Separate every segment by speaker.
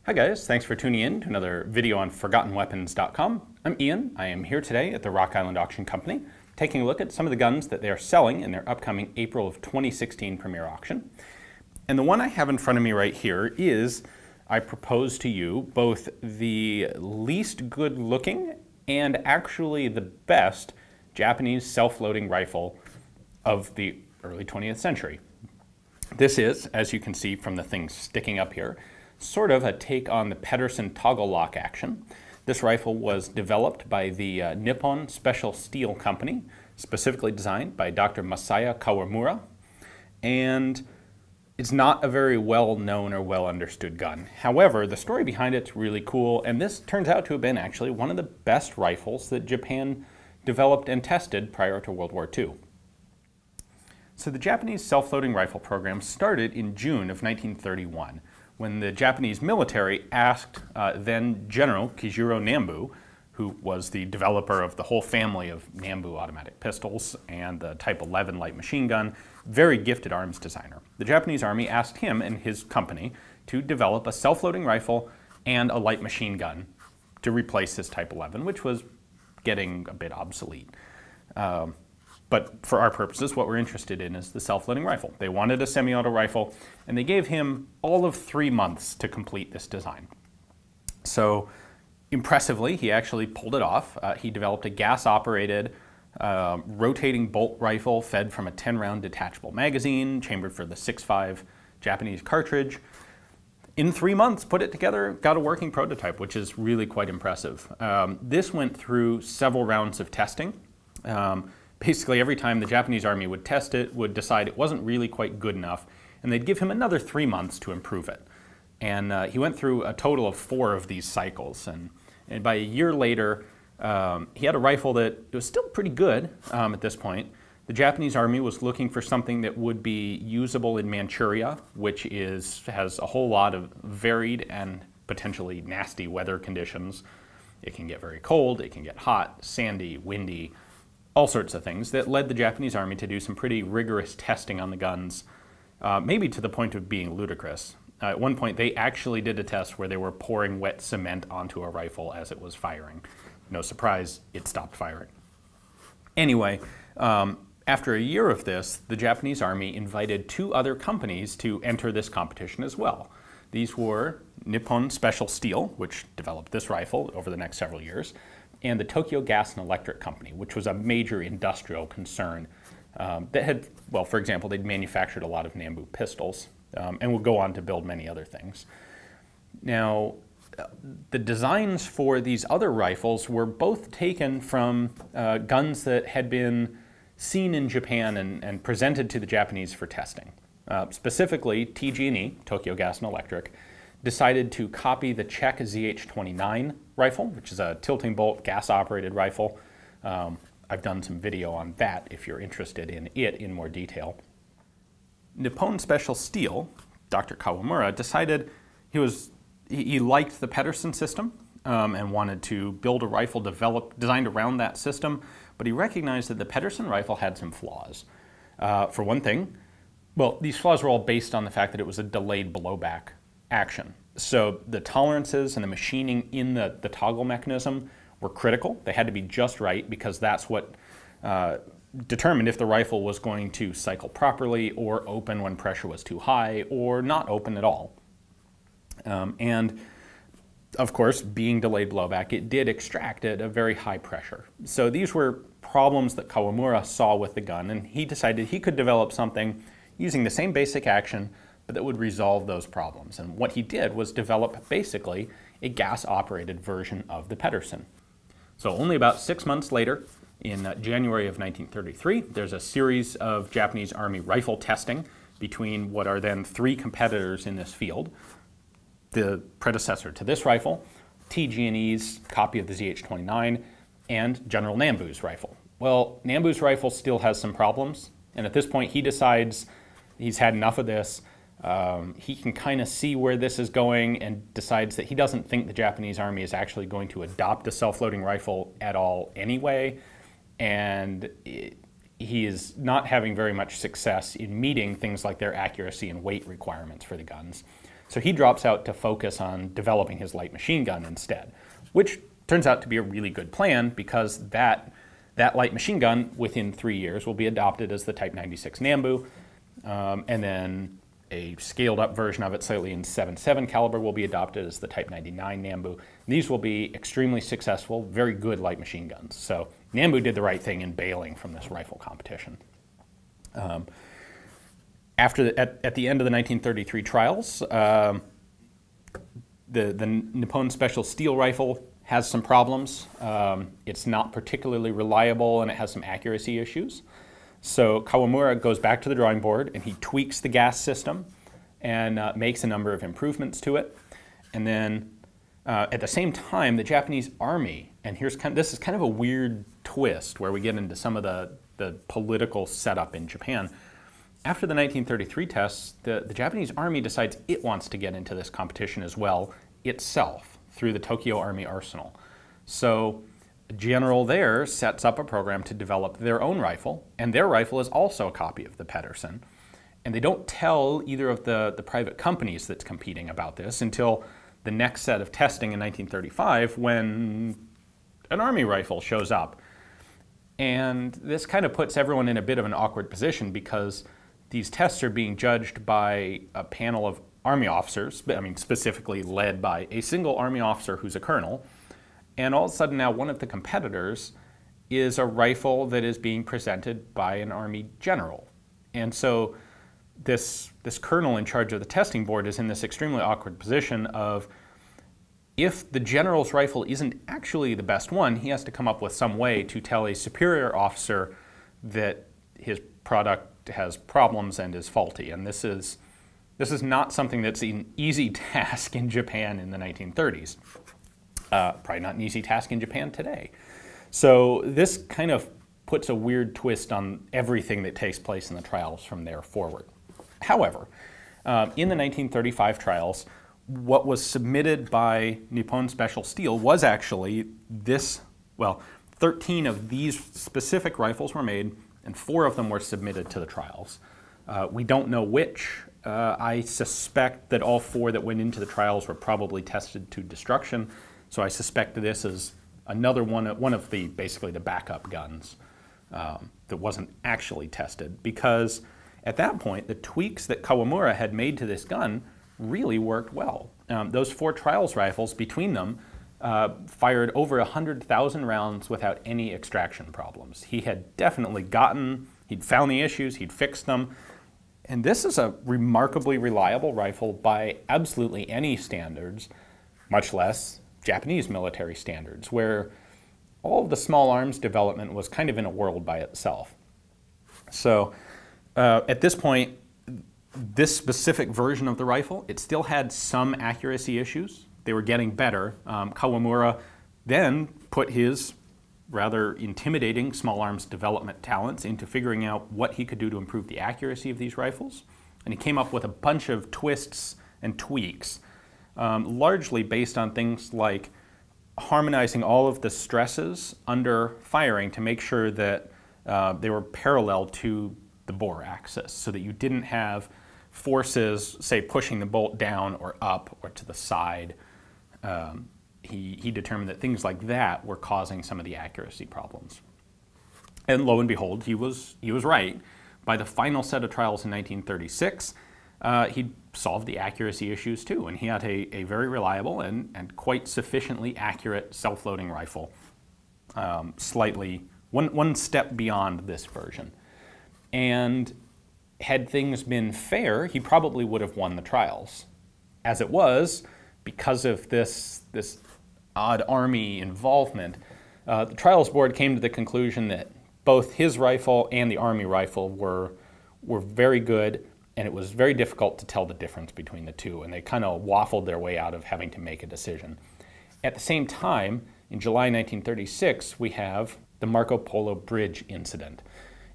Speaker 1: Hi guys, thanks for tuning in to another video on ForgottenWeapons.com. I'm Ian. I am here today at the Rock Island Auction Company, taking a look at some of the guns that they are selling in their upcoming April of 2016 premiere auction. And the one I have in front of me right here is, I propose to you, both the least good looking and actually the best Japanese self-loading rifle of the early 20th century. This is, as you can see from the things sticking up here, sort of a take on the Pedersen toggle lock action. This rifle was developed by the Nippon Special Steel company, specifically designed by Dr. Masaya Kawamura, and it's not a very well-known or well-understood gun. However, the story behind it's really cool, and this turns out to have been actually one of the best rifles that Japan developed and tested prior to World War II. So the Japanese self-loading rifle program started in June of 1931, when the Japanese military asked then General Kijiro Nambu, who was the developer of the whole family of Nambu automatic pistols and the Type 11 light machine gun, very gifted arms designer. The Japanese Army asked him and his company to develop a self-loading rifle and a light machine gun to replace his Type 11, which was getting a bit obsolete. But for our purposes, what we're interested in is the self-loading rifle. They wanted a semi-auto rifle, and they gave him all of 3 months to complete this design. So, impressively, he actually pulled it off. He developed a gas-operated, rotating bolt rifle fed from a 10-round detachable magazine, chambered for the 6.5 Japanese cartridge. In 3 months, put it together, got a working prototype, which is really quite impressive. This went through several rounds of testing. Basically, every time the Japanese Army would test it, would decide it wasn't really quite good enough, and they'd give him another 3 months to improve it. And he went through a total of 4 of these cycles, and by a year later, he had a rifle that was still pretty good at this point. The Japanese Army was looking for something that would be usable in Manchuria, which has a whole lot of varied and potentially nasty weather conditions. It can get very cold, it can get hot, sandy, windy, all sorts of things that led the Japanese Army to do some pretty rigorous testing on the guns, maybe to the point of being ludicrous. At one point, they actually did a test where they were pouring wet cement onto a rifle as it was firing. No surprise, it stopped firing. Anyway, after a year of this, the Japanese Army invited 2 other companies to enter this competition as well. These were Nippon Special Steel, which developed this rifle over the next several years, and the Tokyo Gas and Electric Company, which was a major industrial concern that had, well, for example, they'd manufactured a lot of Nambu pistols and would go on to build many other things. Now, the designs for these other rifles were both taken from guns that had been seen in Japan and presented to the Japanese for testing. Specifically, TG&E, Tokyo Gas and Electric, decided to copy the Czech ZH-29 rifle, which is a tilting bolt gas-operated rifle. I've done some video on that if you're interested in it in more detail. Nippon Special Steel, Dr. Kawamura, decided he liked the Pedersen system and wanted to build a rifle designed around that system, but he recognized that the Pedersen rifle had some flaws. For one thing, well, these flaws were all based on the fact that it was a delayed blowback action. So the tolerances and the machining in the toggle mechanism were critical. They had to be just right because that's what determined if the rifle was going to cycle properly or open when pressure was too high or not open at all. And of course, being delayed blowback, it did extract at a very high pressure. So these were problems that Kawamura saw with the gun, and he decided he could develop something using the same basic action but that would resolve those problems. And what he did was develop basically a gas-operated version of the Pedersen. So only about 6 months later, in January of 1933, there's a series of Japanese Army rifle testing between what are then 3 competitors in this field. The predecessor to this rifle, TG&E's copy of the ZH-29, and General Nambu's rifle. Well, Nambu's rifle still has some problems, and at this point he decides he's had enough of this. He can kind of see where this is going and decides that he doesn't think the Japanese Army is actually going to adopt a self-loading rifle at all anyway, and he is not having very much success in meeting things like their accuracy and weight requirements for the guns. So he drops out to focus on developing his light machine gun instead, which turns out to be a really good plan because that light machine gun within 3 years will be adopted as the Type 96 Nambu, and then a scaled up version of it slightly in 7.7 caliber will be adopted as the Type 99 Nambu. These will be extremely successful, very good light machine guns. So Nambu did the right thing in bailing from this rifle competition. At the end of the 1933 trials, the Nippon Special Steel rifle has some problems. It's not particularly reliable and it has some accuracy issues. So Kawamura goes back to the drawing board and he tweaks the gas system and makes a number of improvements to it. And then at the same time, the Japanese Army, and this is kind of a weird twist where we get into some of the political setup in Japan. After the 1933 tests, the Japanese Army decides it wants to get into this competition as well itself through the Tokyo Army Arsenal. So a general there sets up a program to develop their own rifle, and their rifle is also a copy of the Pedersen. And they don't tell either of the private companies that's competing about this until the next set of testing in 1935 when an Army rifle shows up. And this kind of puts everyone in a bit of an awkward position because these tests are being judged by a panel of Army officers, I mean specifically led by a single Army officer who's a colonel. And all of a sudden now one of the competitors is a rifle that is being presented by an Army general. And so this colonel in charge of the testing board is in this extremely awkward position of, if the general's rifle isn't actually the best one, he has to come up with some way to tell a superior officer that his product has problems and is faulty. And this is not something that's an easy task in Japan in the 1930s. Probably not an easy task in Japan today. So this kind of puts a weird twist on everything that takes place in the trials from there forward. However, in the 1935 trials, what was submitted by Nippon Special Steel was actually 13 of these specific rifles were made, and 4 of them were submitted to the trials. We don't know which. I suspect that all 4 that went into the trials were probably tested to destruction, so I suspect that this is another one of the, basically the backup guns that wasn't actually tested, because at that point, the tweaks that Kawamura had made to this gun really worked well. Those 4 trials rifles, between them, fired over 100,000 rounds without any extraction problems. He had definitely he'd found the issues, he'd fixed them, and this is a remarkably reliable rifle by absolutely any standards, much less Japanese military standards, where all of the small arms development was kind of in a world by itself. So at this point, this specific version of the rifle, it still had some accuracy issues. They were getting better. Kawamura then put his rather intimidating small arms development talents into figuring out what he could do to improve the accuracy of these rifles. And he came up with a bunch of twists and tweaks, largely based on things like harmonizing all of the stresses under firing to make sure that they were parallel to the bore axis, so that you didn't have forces, say, pushing the bolt down or up or to the side. He determined that things like that were causing some of the accuracy problems. And lo and behold, he was right. By the final set of trials in 1936, he solved the accuracy issues too, and he had a very reliable and quite sufficiently accurate self-loading rifle, slightly one step beyond this version. And had things been fair, he probably would have won the trials. As it was, because of this odd Army involvement, the trials board came to the conclusion that both his rifle and the Army rifle were very good, and it was very difficult to tell the difference between the two, and they kind of waffled their way out of having to make a decision. At the same time, in July 1936, we have the Marco Polo Bridge incident.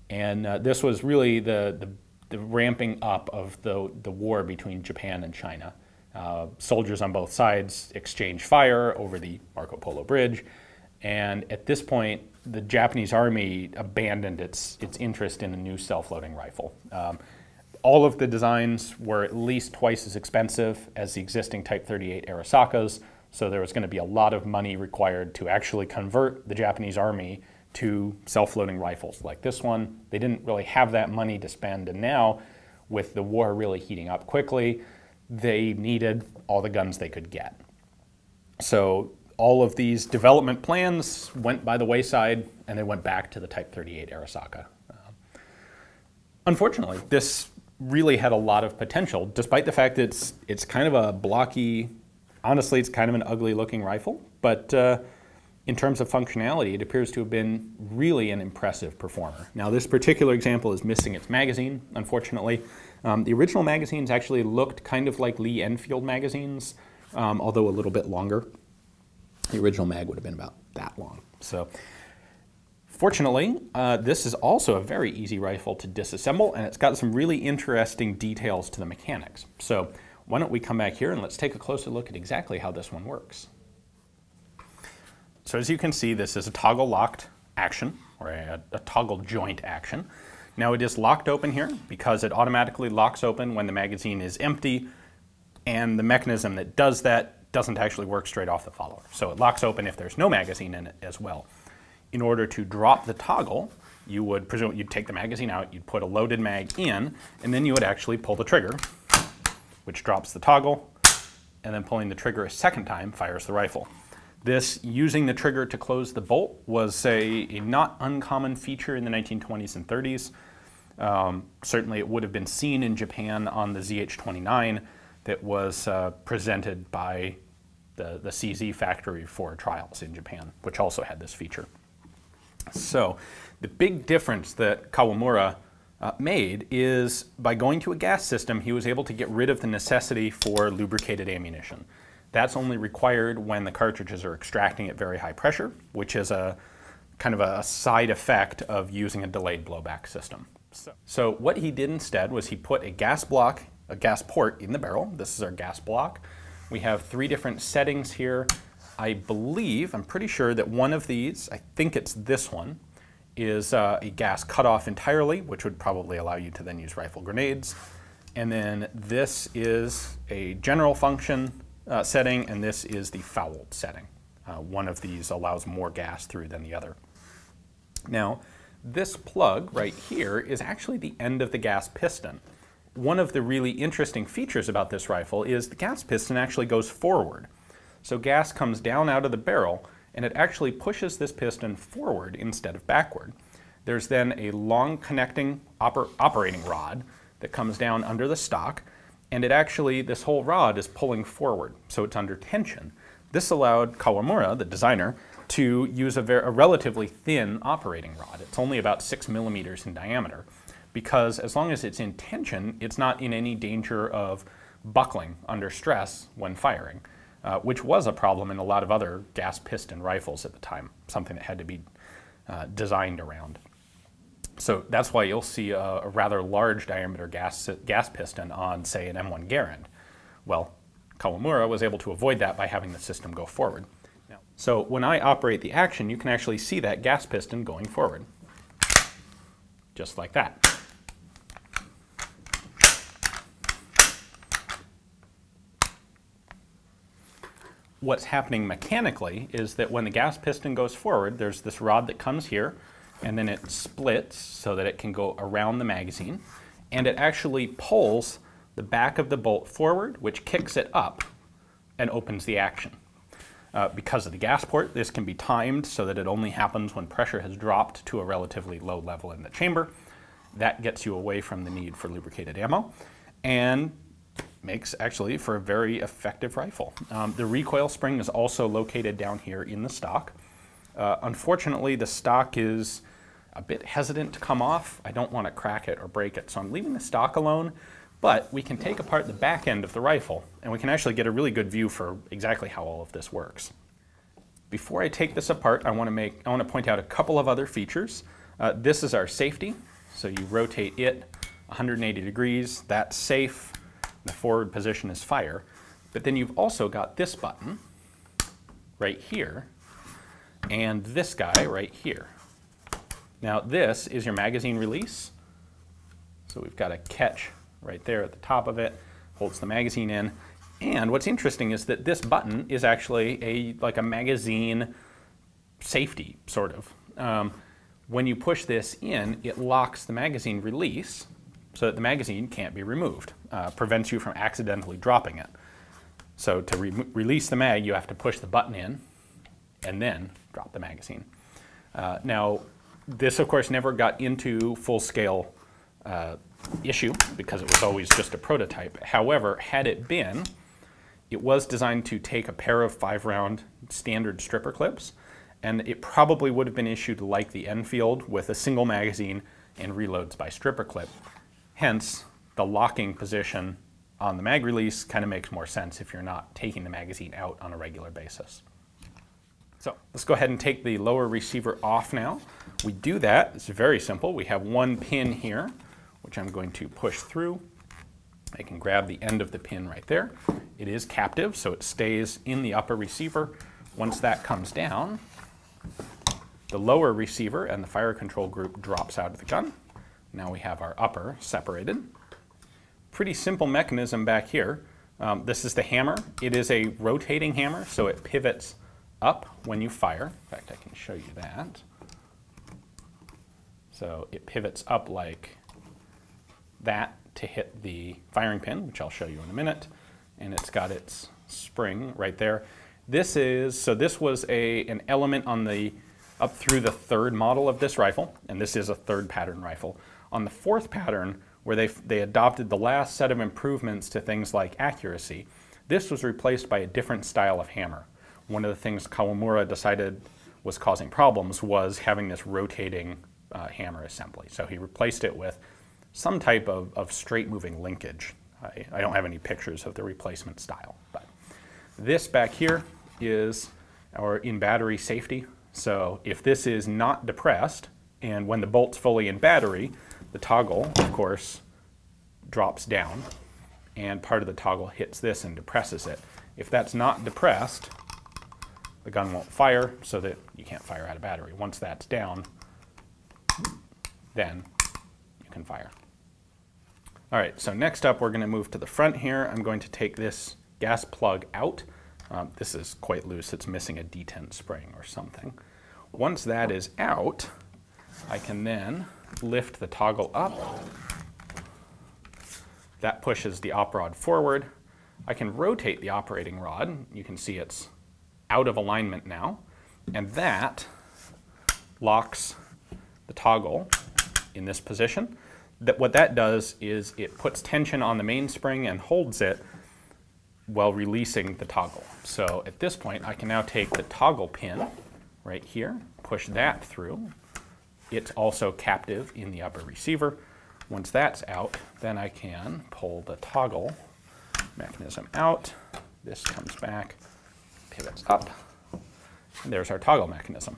Speaker 1: And this was really the ramping up of the war between Japan and China. Soldiers on both sides exchanged fire over the Marco Polo Bridge, and at this point, the Japanese Army abandoned its interest in a new self-loading rifle. All of the designs were at least twice as expensive as the existing Type 38 Arisakas, so there was going to be a lot of money required to actually convert the Japanese Army to self-loading rifles like this one. They didn't really have that money to spend, and now, with the war really heating up quickly, they needed all the guns they could get. So all of these development plans went by the wayside, and they went back to the Type 38 Arisaka. Unfortunately, this really had a lot of potential, despite the fact that it's kind of a blocky, honestly, it's kind of an ugly looking rifle, but in terms of functionality, it appears to have been really an impressive performer. Now, this particular example is missing its magazine, unfortunately. The original magazines actually looked kind of like Lee Enfield magazines, although a little bit longer. The original mag would have been about that long. So, fortunately, this is also a very easy rifle to disassemble, and it's got some really interesting details to the mechanics. So why don't we come back here and let's take a closer look at exactly how this one works. So as you can see, this is a toggle locked action, or a toggle joint action. Now it is locked open here because it automatically locks open when the magazine is empty, and the mechanism that does that doesn't actually work straight off the follower. So it locks open if there's no magazine in it as well. In order to drop the toggle, you would presume you'd take the magazine out, you'd put a loaded mag in, and then you would actually pull the trigger, which drops the toggle, and then pulling the trigger a second time fires the rifle. This, using the trigger to close the bolt, was a not uncommon feature in the 1920s and 30s. Certainly it would have been seen in Japan on the ZH-29 that was presented by the CZ factory for trials in Japan, which also had this feature. So the big difference that Kawamura made is by going to a gas system, he was able to get rid of the necessity for lubricated ammunition. That's only required when the cartridges are extracting at very high pressure, which is a kind of a side effect of using a delayed blowback system. So what he did instead was he put a gas block, a gas port in the barrel. This is our gas block. We have 3 different settings here. I'm pretty sure that one of these, I think it's this one, is a gas cutoff entirely, which would probably allow you to then use rifle grenades. And then this is a general function setting, and this is the fouled setting. One of these allows more gas through than the other. Now, this plug right here is actually the end of the gas piston. One of the really interesting features about this rifle is the gas piston actually goes forward. So gas comes down out of the barrel, and it actually pushes this piston forward instead of backward. There's then a long connecting operating rod that comes down under the stock, and this whole rod is pulling forward, so it's under tension. This allowed Kawamura, the designer, to use a relatively thin operating rod. It's only about 6 millimeters in diameter, because as long as it's in tension, it's not in any danger of buckling under stress when firing, which was a problem in a lot of other gas piston rifles at the time, something that had to be designed around. So that's why you'll see a rather large diameter gas piston on, say, an M1 Garand. Well, Kawamura was able to avoid that by having the system go forward. So when I operate the action, you can actually see that gas piston going forward, just like that. What's happening mechanically is that when the gas piston goes forward, there's this rod that comes here, and then it splits so that it can go around the magazine, and it actually pulls the back of the bolt forward, which kicks it up and opens the action. Because of the gas port, this can be timed so that it only happens when pressure has dropped to a relatively low level in the chamber. That gets you away from the need for lubricated ammo, and makes actually for a very effective rifle. The recoil spring is also located down here in the stock. Unfortunately, the stock is a bit hesitant to come off. I don't want to crack it or break it, so I'm leaving the stock alone, but we can take apart the back end of the rifle, and we can actually get a really good view for exactly how all of this works. Before I take this apart, I want to point out a couple of other features. This is our safety, so you rotate it 180 degrees, that's safe. The forward position is fire. But then you've also got this button right here, and this guy right here. Now this is your magazine release. So we've got a catch right there at the top of it, holds the magazine in. And what's interesting is that this button is actually like a magazine safety, sort of. When you push this in, it locks the magazine release so that the magazine can't be removed, prevents you from accidentally dropping it. So to release the mag, you have to push the button in and then drop the magazine. Now, this of course never got into full-scale issue because it was always just a prototype. However, had it been, it was designed to take a pair of 5-round standard stripper clips, and it probably would have been issued like the Enfield with a single magazine and reloads by stripper clip. Hence, the locking position on the mag release kind of makes more sense if you're not taking the magazine out on a regular basis. So let's go ahead and take the lower receiver off now. We do that, it's very simple. We have one pin here, which I'm going to push through. I can grab the end of the pin right there. It is captive, so it stays in the upper receiver. Once that comes down, the lower receiver and the fire control group drops out of the gun. Now we have our upper separated. Pretty simple mechanism back here. This is the hammer. It is a rotating hammer, so it pivots up when you fire. In fact, I can show you that. So it pivots up like that to hit the firing pin, which I'll show you in a minute. And it's got its spring right there. This was an element on the up through the 3rd model of this rifle, and this is a 3rd pattern rifle. On the 4th pattern, where they adopted the last set of improvements to things like accuracy, this was replaced by a different style of hammer. One of the things Kawamura decided was causing problems was having this rotating hammer assembly. So he replaced it with some type of straight moving linkage. I don't have any pictures of the replacement style, but this back here is our in battery safety. So if this is not depressed, and when the bolt's fully in battery, the toggle, of course, drops down, and part of the toggle hits this and depresses it. If that's not depressed, the gun won't fire, so that you can't fire out of battery. Once that's down, then you can fire. All right, so next up we're going to move to the front here. I'm going to take this gas plug out. This is quite loose. It's missing a detent spring or something. Once that is out, I can then lift the toggle up. That pushes the op rod forward. I can rotate the operating rod. You can see it's out of alignment now. And that locks the toggle in this position. What that does is it puts tension on the mainspring and holds it while releasing the toggle. So at this point, I can now take the toggle pin right here, push that through. It's also captive in the upper receiver. Once that's out, then I can pull the toggle mechanism out. This comes back, pivots up, and there's our toggle mechanism.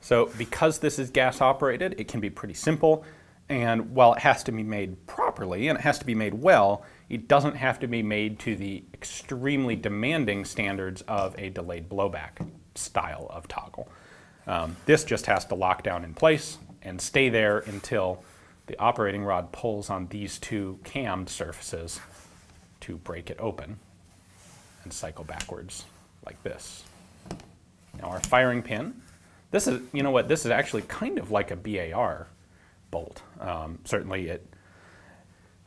Speaker 1: So because this is gas operated, it can be pretty simple. And while it has to be made properly and it has to be made well, it doesn't have to be made to the extremely demanding standards of a delayed blowback style of toggle. This just has to lock down in place and stay there until the operating rod pulls on these two cammed surfaces to break it open and cycle backwards like this. Now our firing pin, this is, you know what, this is actually kind of like a BAR bolt. Certainly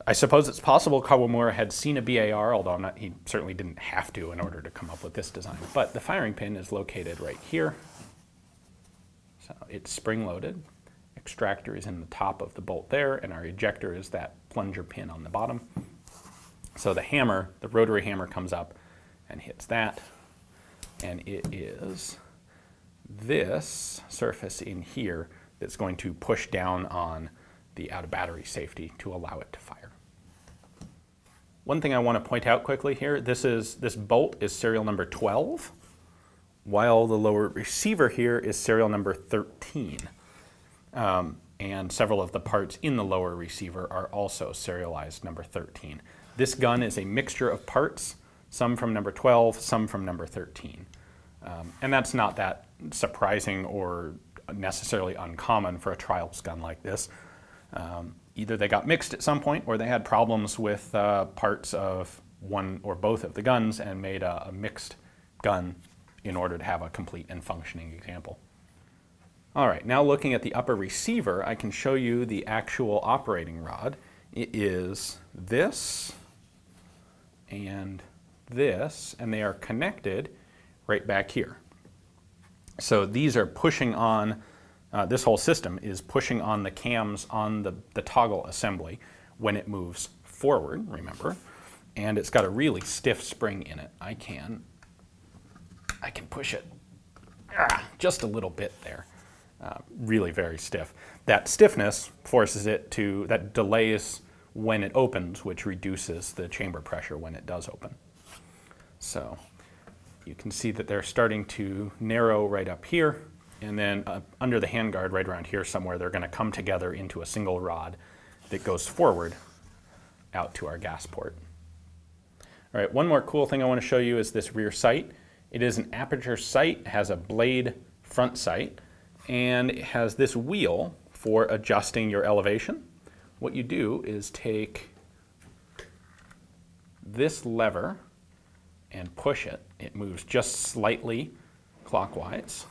Speaker 1: I suppose it's possible Kawamura had seen a BAR, although he certainly didn't have to in order to come up with this design. But the firing pin is located right here. So it's spring-loaded. Extractor is in the top of the bolt there, and our ejector is that plunger pin on the bottom. So the hammer, the rotary hammer, comes up and hits that, and it is this surface in here that's going to push down on the out-of-battery safety to allow it to fire. One thing I want to point out quickly here, this bolt is serial number 12, while the lower receiver here is serial number 13. And several of the parts in the lower receiver are also serialized number 13. This gun is a mixture of parts, some from number 12, some from number 13. And that's not that surprising or necessarily uncommon for a trials gun like this. either they got mixed at some point or they had problems with parts of one or both of the guns and made a mixed gun in order to have a complete and functioning example. All right, now looking at the upper receiver, I can show you the actual operating rod. It is this and this, and they are connected right back here. So these are pushing on, this whole system is pushing on the cams on the toggle assembly when it moves forward, remember, and it's got a really stiff spring in it. I can push it just a little bit there. Really very stiff. That stiffness forces it to, that delays when it opens, which reduces the chamber pressure when it does open. So you can see that they're starting to narrow right up here, and then under the handguard right around here somewhere, they're going to come together into a single rod that goes forward out to our gas port. All right, one more cool thing I want to show you is this rear sight. It is an Aperture Sight, it has a blade front sight, and it has this wheel for adjusting your elevation. What you do is take this lever and push it. It moves just slightly clockwise.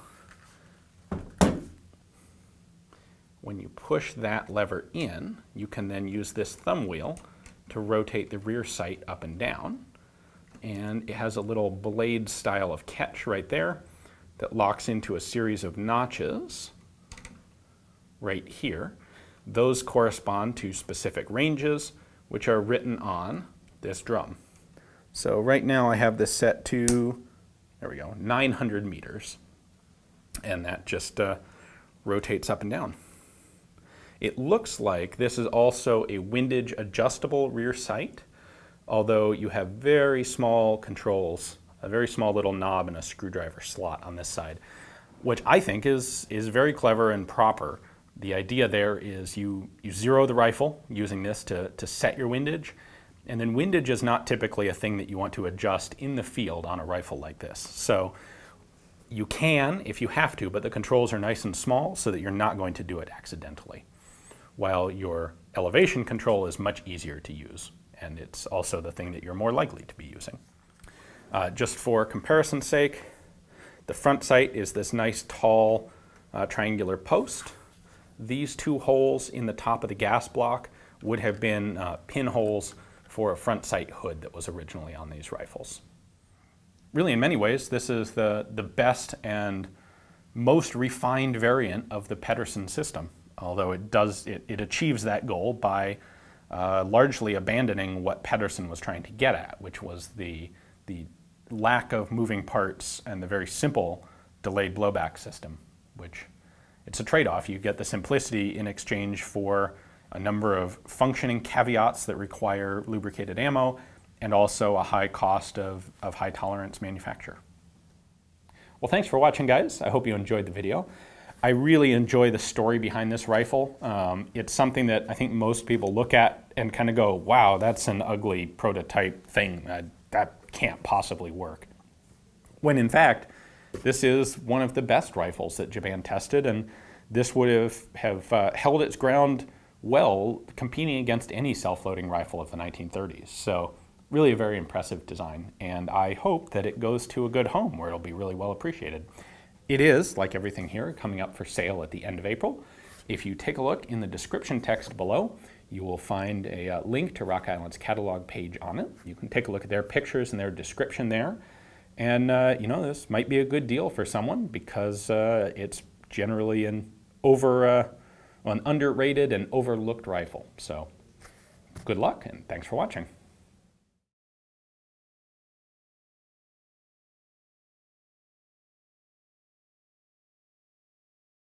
Speaker 1: When you push that lever in, you can then use this thumb wheel to rotate the rear sight up and down. And it has a little blade style of catch right there that locks into a series of notches right here. Those correspond to specific ranges, which are written on this drum. So right now I have this set to, there we go, 900 meters. And that just rotates up and down. It looks like this is also a windage adjustable rear sight, although you have very small controls, a very small little knob and a screwdriver slot on this side, which I think is very clever and proper. The idea there is you zero the rifle using this to set your windage, and then windage is not typically a thing that you want to adjust in the field on a rifle like this. So you can if you have to, but the controls are nice and small so that you're not going to do it accidentally, while your elevation control is much easier to use, and it's also the thing that you're more likely to be using. Just for comparison's sake, the front sight is this nice tall triangular post. These two holes in the top of the gas block would have been pinholes for a front sight hood that was originally on these rifles. Really, in many ways, this is the best and most refined variant of the Pedersen system, although it achieves that goal by largely abandoning what Pedersen was trying to get at, which was the lack of moving parts and the very simple delayed blowback system, which it's a trade-off. You get the simplicity in exchange for a number of functioning caveats that require lubricated ammo and also a high cost of high tolerance manufacture. Well, thanks for watching, guys. I hope you enjoyed the video. I really enjoy the story behind this rifle. It's something that I think most people look at and kind of go, wow, that's an ugly prototype thing. That can't possibly work. When in fact, this is one of the best rifles that Japan tested, and this would have held its ground well, competing against any self-loading rifle of the 1930s. So really a very impressive design, and I hope that it goes to a good home where it'll be really well appreciated. It is, like everything here, coming up for sale at the end of April. If you take a look in the description text below, you will find a link to Rock Island's catalog page on it. You can take a look at their pictures and their description there. And you know, this might be a good deal for someone because it's generally an underrated and overlooked rifle. So good luck and thanks for watching.